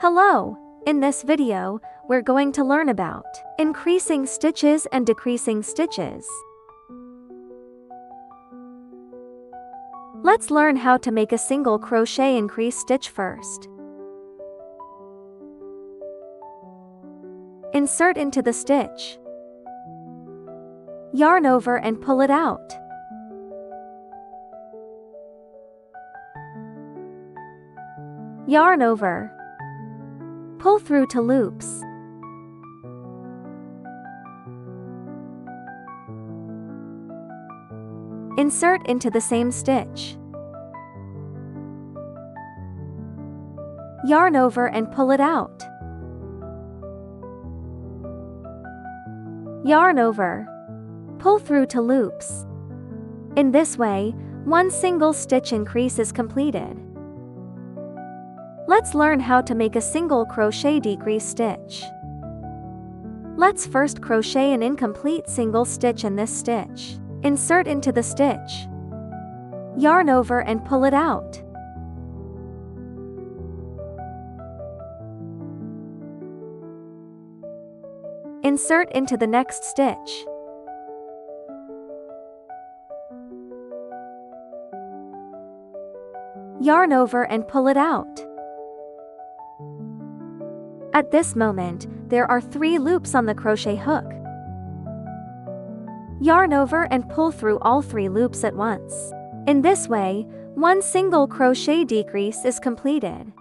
Hello! In this video, we're going to learn about increasing stitches and decreasing stitches. Let's learn how to make a single crochet increase stitch first. Insert into the stitch. Yarn over and pull it out. Yarn over. Pull through to loops. Insert into the same stitch. Yarn over and pull it out. Yarn over. Pull through to loops. In this way, one single stitch increase is completed. Let's learn how to make a single crochet decrease stitch. Let's first crochet an incomplete single stitch in this stitch. Insert into the stitch. Yarn over and pull it out. Insert into the next stitch. Yarn over and pull it out. At this moment, there are 3 loops on the crochet hook. Yarn over and pull through all 3 loops at once. In this way, one single crochet decrease is completed.